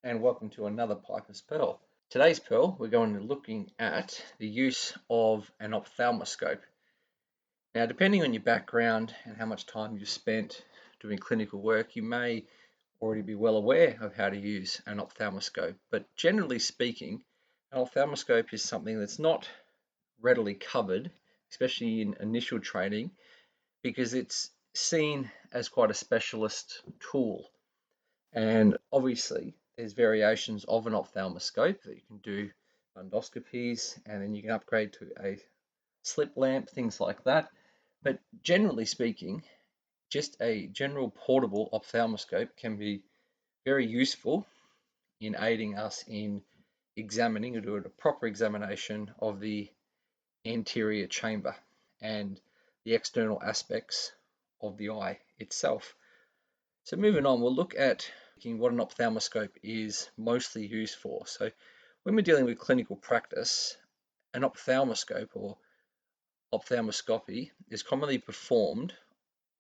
and welcome to another Piper's Pearl. Today's Pearl, we're going to be looking at the use of an ophthalmoscope. Now, depending on your background and how much time you've spent doing clinical work, you may already be well aware of how to use an ophthalmoscope. But generally speaking, an ophthalmoscope is something that's not readily covered, especially in initial training, because it's seen as quite a specialist tool. And obviously, there's variations of an ophthalmoscope that you can do endoscopies, and then you can upgrade to a slit lamp, things like that. But generally speaking, just a general portable ophthalmoscope can be very useful in aiding us in examining or doing a proper examination of the anterior chamber and the external aspects of the eye itself. So moving on, we'll look at what an ophthalmoscope is mostly used for. So when we're dealing with clinical practice, an ophthalmoscope or ophthalmoscopy is commonly performed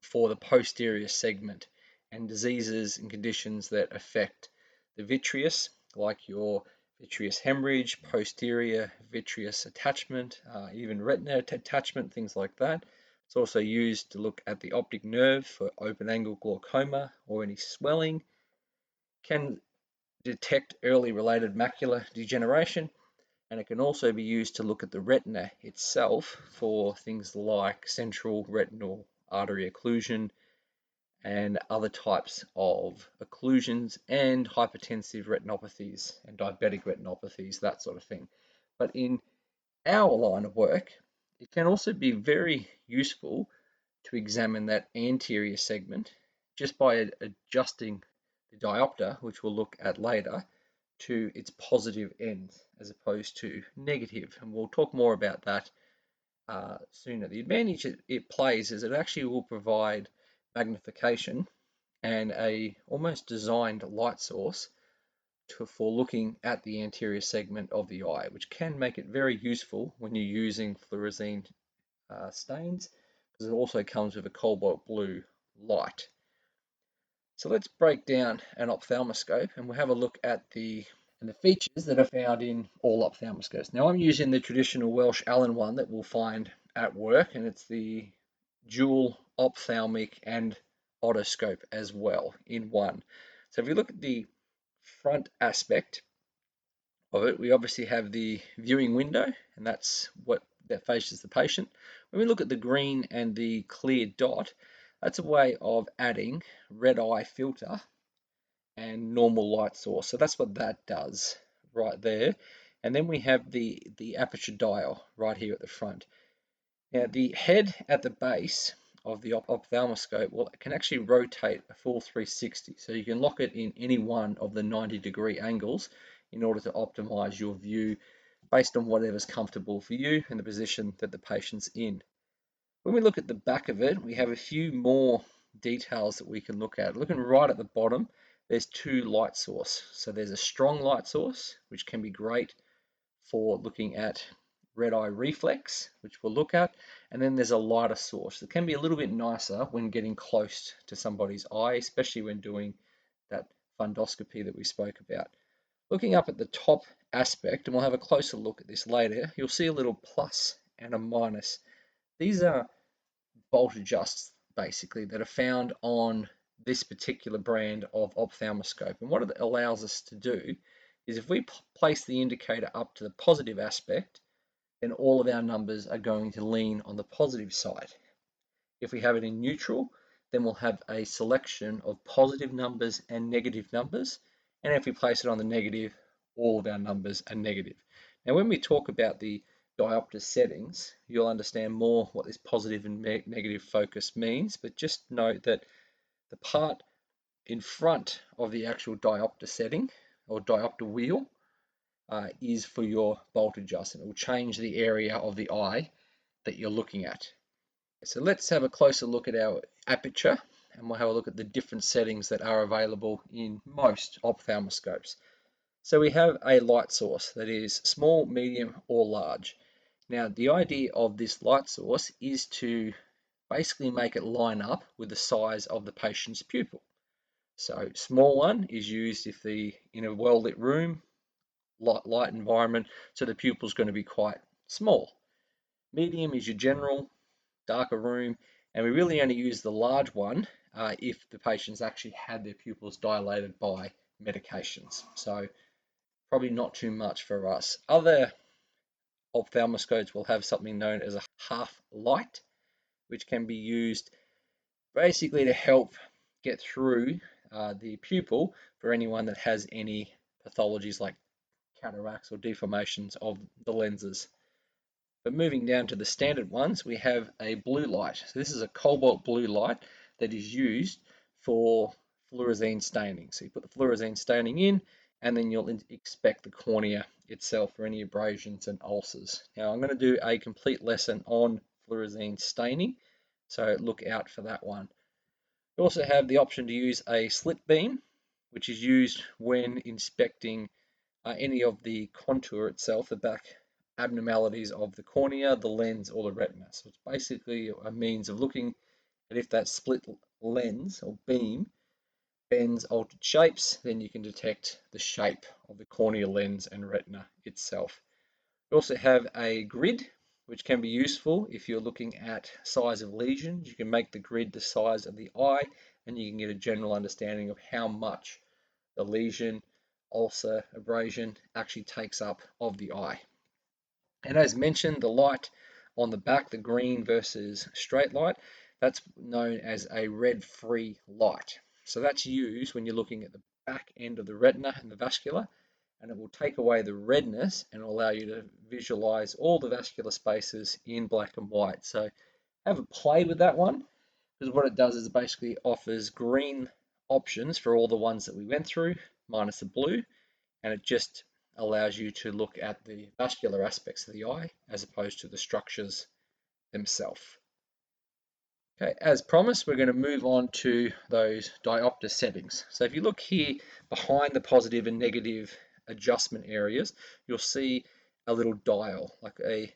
for the posterior segment and diseases and conditions that affect the vitreous, like your vitreous hemorrhage, posterior vitreous attachment, even retina attachment, things like that. It's also used to look at the optic nerve for open angle glaucoma or any swelling. Can detect early related macular degeneration, and it can also be used to look at the retina itself for things like central retinal artery occlusion and other types of occlusions and hypertensive retinopathies and diabetic retinopathies, that sort of thing. But in our line of work, it can also be very useful to examine that anterior segment just by adjusting the diopter, which we'll look at later, to its positive ends as opposed to negative. And we'll talk more about that sooner. The advantage it plays is it actually will provide magnification and a almost designed light source for looking at the anterior segment of the eye, which can make it very useful when you're using fluorescein stains, because it also comes with a cobalt blue light. So let's break down an ophthalmoscope and we'll have a look at the features that are found in all ophthalmoscopes. Now I'm using the traditional Welsh Allen one that we'll find at work, and it's the dual ophthalmic and otoscope as well in one. So if we look at the front aspect of it, we obviously have the viewing window, and that's what that faces the patient. When we look at the green and the clear dot, that's a way of adding red eye filter and normal light source. So that's what that does right there. And then we have the aperture dial right here at the front. Now the head at the base of the ophthalmoscope, well, it can actually rotate a full 360. So you can lock it in any one of the 90-degree angles in order to optimize your view based on whatever's comfortable for you and the position that the patient's in. When we look at the back of it, we have a few more details that we can look at. Looking right at the bottom, there's two light sources. So there's a strong light source, which can be great for looking at red eye reflex, which we'll look at, and then there's a lighter source that can be a little bit nicer when getting close to somebody's eye, especially when doing that fundoscopy that we spoke about. Looking up at the top aspect, and we'll have a closer look at this later, you'll see a little plus and a minus. These are bolt adjusts basically that are found on this particular brand of ophthalmoscope, and what it allows us to do is if we place the indicator up to the positive aspect, then all of our numbers are going to lean on the positive side. If we have it in neutral, then we'll have a selection of positive numbers and negative numbers, and if we place it on the negative, all of our numbers are negative. Now when we talk about the diopter settings, you'll understand more what this positive and negative focus means, but just note that the part in front of the actual diopter setting or diopter wheel is for your bolt adjustment. It will change the area of the eye that you're looking at. So let's have a closer look at our aperture, and we'll have a look at the different settings that are available in most ophthalmoscopes. So we have a light source that is small, medium, or large. Now the idea of this light source is to basically make it line up with the size of the patient's pupil. So small one is used if in a well-lit room, light environment, so the pupil's going to be quite small. Medium is your general, darker room, and we really only use the large one if the patient's actually had their pupils dilated by medications. So probably not too much for us. Other ophthalmoscopes will have something known as a half light, which can be used basically to help get through the pupil for anyone that has any pathologies like cataracts or deformations of the lenses. But moving down to the standard ones, we have a blue light. So this is a cobalt blue light that is used for fluorescein staining. So you put the fluorescein staining in, and then you'll inspect the cornea itself for any abrasions and ulcers. Now I'm going to do a complete lesson on fluorescein staining, so look out for that one. You also have the option to use a slit beam, which is used when inspecting any of the contour itself, the back abnormalities of the cornea, the lens, or the retina. So it's basically a means of looking at if that split lens or beam bends altered shapes, then you can detect the shape of the corneal lens and retina itself. We also have a grid, which can be useful if you're looking at size of lesions. You can make the grid the size of the eye, and you can get a general understanding of how much the lesion, ulcer, abrasion actually takes up of the eye. And as mentioned, the light on the back, the green versus straight light, that's known as a red-free light. So that's used when you're looking at the back end of the retina and the vascular, and it will take away the redness and allow you to visualize all the vascular spaces in black and white. So have a play with that one, because what it does is it basically offers green options for all the ones that we went through, minus the blue, and it just allows you to look at the vascular aspects of the eye as opposed to the structures themselves. Okay, as promised, we're going to move on to those diopter settings. So if you look here behind the positive and negative adjustment areas, you'll see a little dial, like a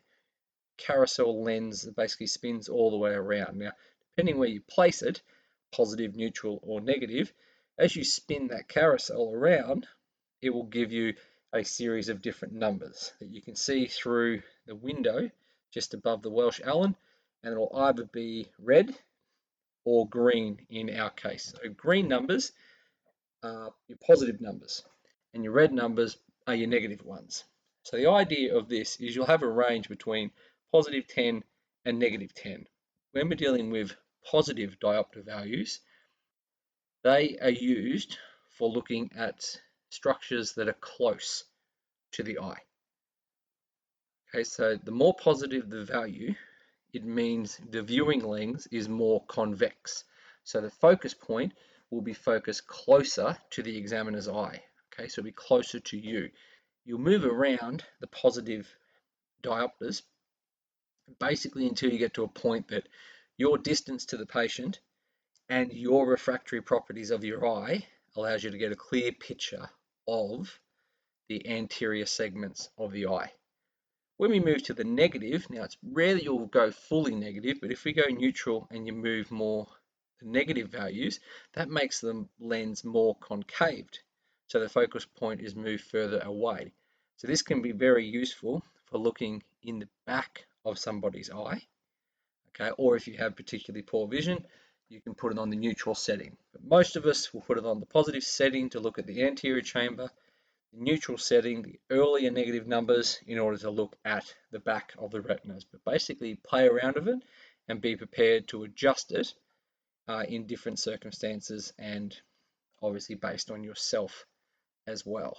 carousel lens that basically spins all the way around. Now, depending where you place it, positive, neutral, or negative, as you spin that carousel around, it will give you a series of different numbers that you can see through the window just above the Welsh Allen, and it will either be red or green in our case. So green numbers are your positive numbers, and your red numbers are your negative ones. So the idea of this is you'll have a range between positive 10 and negative 10. When we're dealing with positive diopter values, they are used for looking at structures that are close to the eye. Okay, so the more positive the value, it means the viewing lens is more convex. So the focus point will be focused closer to the examiner's eye. Okay, so it'll be closer to you. You'll move around the positive diopters basically until you get to a point that your distance to the patient and your refractory properties of your eye allows you to get a clear picture of the anterior segments of the eye. When we move to the negative, now it's rare that you'll go fully negative, but if we go neutral and you move more the negative values, that makes the lens more concaved. So the focus point is moved further away. So this can be very useful for looking in the back of somebody's eye. Okay, or if you have particularly poor vision, you can put it on the neutral setting. But most of us will put it on the positive setting to look at the anterior chamber, the neutral setting, the earlier negative numbers in order to look at the back of the retinas. But basically play around with it and be prepared to adjust it in different circumstances and obviously based on yourself as well.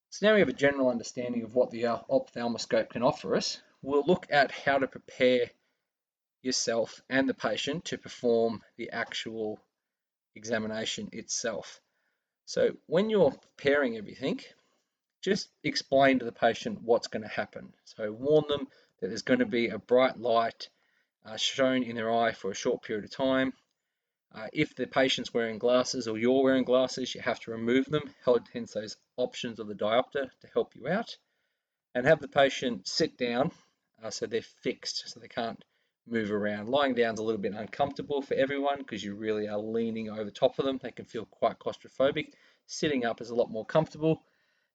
So now we have a general understanding of what the ophthalmoscope can offer us. We'll look at how to prepare yourself and the patient to perform the actual examination itself. So when you're preparing everything, just explain to the patient what's going to happen. So warn them that there's going to be a bright light shown in their eye for a short period of time. If the patient's wearing glasses or you're wearing glasses, you have to remove them, hence those options of the diopter to help you out. And have the patient sit down so they're fixed, so they can't move around. Lying down is a little bit uncomfortable for everyone because you really are leaning over top of them. They can feel quite claustrophobic. Sitting up is a lot more comfortable.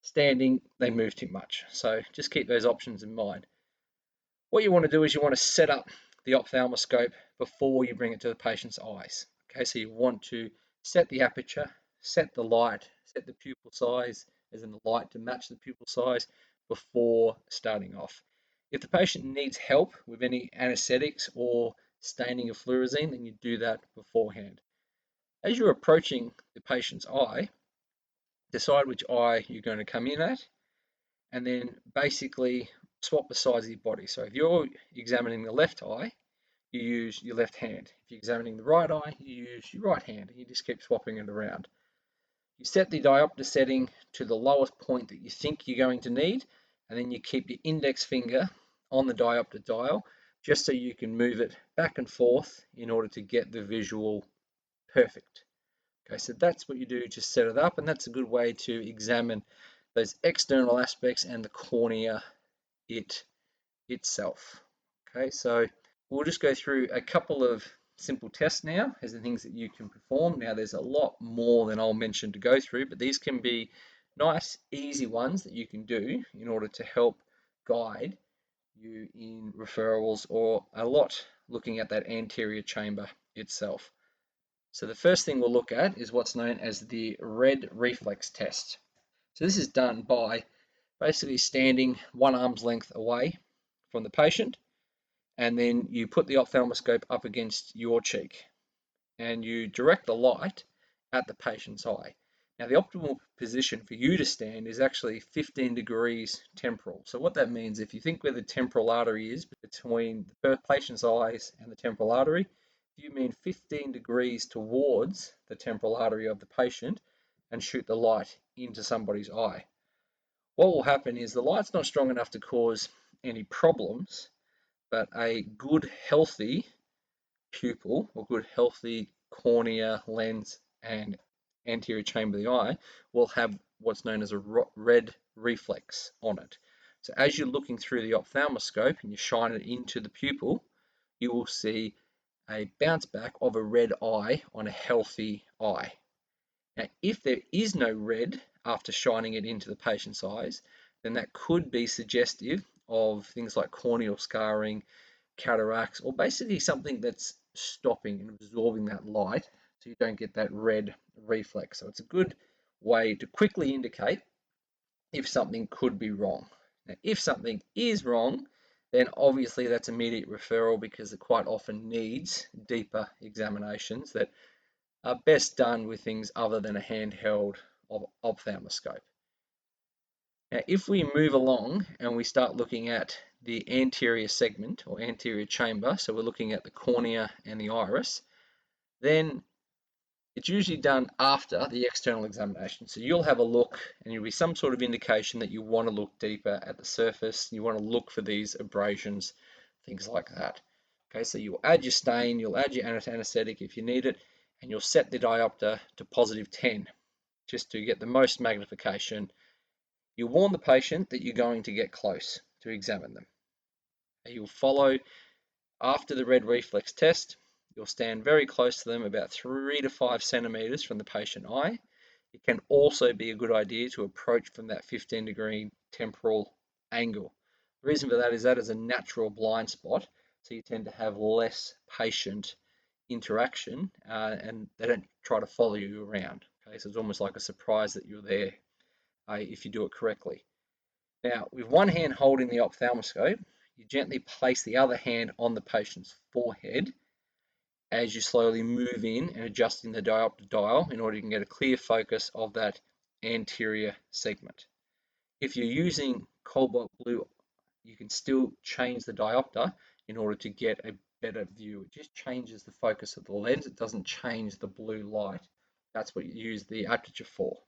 Standing, they move too much. So just keep those options in mind. What you want to do is you want to set up the ophthalmoscope before you bring it to the patient's eyes. Okay, so you want to set the aperture, set the light, set the pupil size, as in the light to match the pupil size before starting off. If the patient needs help with any anesthetics or staining of fluorescein, then you do that beforehand. As you're approaching the patient's eye, decide which eye you're going to come in at, and then basically swap the size of your body. So if you're examining the left eye, you use your left hand. If you're examining the right eye, you use your right hand, and you just keep swapping it around. You set the diopter setting to the lowest point that you think you're going to need, and then you keep your index finger on the diopter dial just so you can move it back and forth in order to get the visual perfect. Okay, so that's what you do to set it up, and that's a good way to examine those external aspects and the cornea itself. Okay, so we'll just go through a couple of simple tests now as the things that you can perform. Now there's a lot more than I'll mention to go through, but these can be nice, easy ones that you can do in order to help guide you in referrals, or a lot looking at that anterior chamber itself. So the first thing we'll look at is what's known as the red reflex test. So this is done by basically standing one arm's length away from the patient, and then you put the ophthalmoscope up against your cheek and you direct the light at the patient's eye. Now the optimal position for you to stand is actually 15 degrees temporal. So what that means, if you think where the temporal artery is between the patient's eyes and the temporal artery, if you mean 15 degrees towards the temporal artery of the patient and shoot the light into somebody's eye, what will happen is the light's not strong enough to cause any problems, but a good healthy pupil or good healthy cornea, lens, and anterior chamber of the eye will have what's known as a red reflex on it. So as you're looking through the ophthalmoscope and you shine it into the pupil, you will see a bounce back of a red eye on a healthy eye. Now, if there is no red after shining it into the patient's eyes, then that could be suggestive of things like corneal scarring, cataracts, or basically something that's stopping and absorbing that light so you don't get that red reflex. So it's a good way to quickly indicate if something could be wrong. Now, if something is wrong, then obviously that's immediate referral because it quite often needs deeper examinations that are best done with things other than a handheld ophthalmoscope. Now, if we move along and we start looking at the anterior segment or anterior chamber, so we're looking at the cornea and the iris, then it's usually done after the external examination. So you'll have a look and you'll be some sort of indication that you want to look deeper at the surface. You want to look for these abrasions, things like that. Okay, so you'll add your stain, you'll add your anesthetic if you need it, and you'll set the diopter to +10 just to get the most magnification. You warn the patient that you're going to get close to examine them. You'll follow after the red reflex test. You'll stand very close to them, about 3 to 5 centimeters from the patient eye. It can also be a good idea to approach from that 15-degree temporal angle. The reason for that is a natural blind spot, so you tend to have less patient interaction and they don't try to follow you around. Okay, so it's almost like a surprise that you're there if you do it correctly. Now, with one hand holding the ophthalmoscope, you gently place the other hand on the patient's forehead as you slowly move in and adjusting the diopter dial in order you can get a clear focus of that anterior segment. If you're using cobalt blue, you can still change the diopter in order to get a better view. It just changes the focus of the lens. It doesn't change the blue light. That's what you use the aperture for.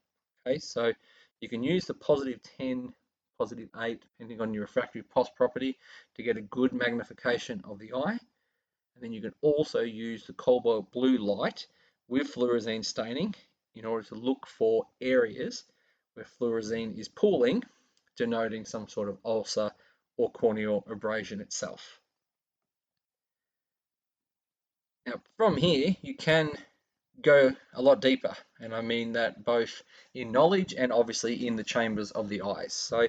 Okay, so you can use the +10, +8, depending on your refractory pos property, to get a good magnification of the eye. And then you can also use the cobalt blue light with fluorescein staining in order to look for areas where fluorescein is pooling, denoting some sort of ulcer or corneal abrasion itself. Now, from here, you can go a lot deeper, and I mean that both in knowledge and obviously in the chambers of the eyes. So,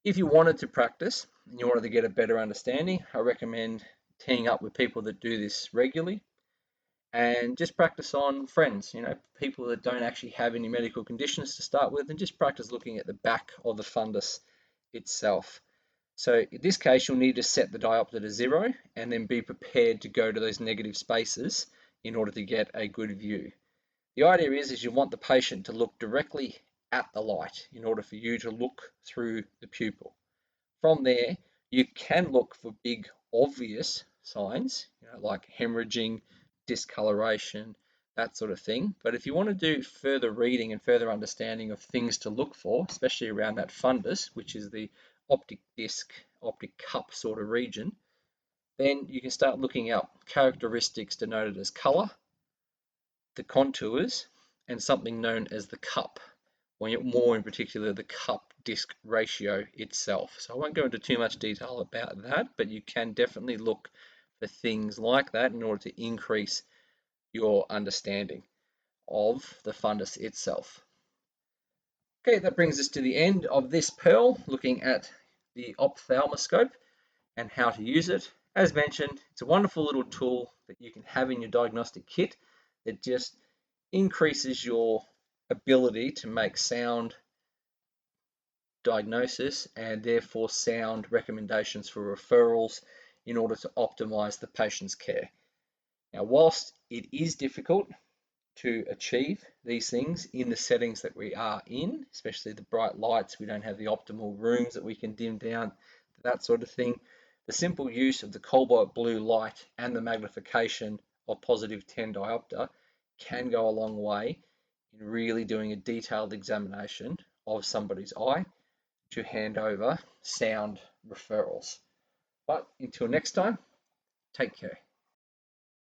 if you wanted to practice and you wanted to get a better understanding, I recommend teaming up with people that do this regularly and just practice on friends, people that don't actually have any medical conditions to start with, and just practice looking at the back of the fundus itself. So in this case, you'll need to set the diopter to 0 and then be prepared to go to those negative spaces in order to get a good view. The idea is you want the patient to look directly at the light in order for you to look through the pupil. From there, you can look for big obvious signs, like hemorrhaging, discoloration, that sort of thing. But if you want to do further reading and further understanding of things to look for, especially around that fundus, which is the optic disc, optic cup sort of region, then you can start looking up characteristics denoted as color, the contours, and something known as the cup, or more in particular, the cup disc ratio itself. So I won't go into too much detail about that, but you can definitely look for things like that in order to increase your understanding of the fundus itself. Okay, that brings us to the end of this pearl, looking at the ophthalmoscope and how to use it. As mentioned, it's a wonderful little tool that you can have in your diagnostic kit that just increases your ability to make sound diagnosis and therefore sound recommendations for referrals in order to optimize the patient's care. Now, whilst it is difficult to achieve these things in the settings that we are in, especially the bright lights, we don't have the optimal rooms that we can dim down, that sort of thing. The simple use of the cobalt blue light and the magnification of positive 10 diopter can go a long way in really doing a detailed examination of somebody's eye to hand over sound referrals. But until next time, take care.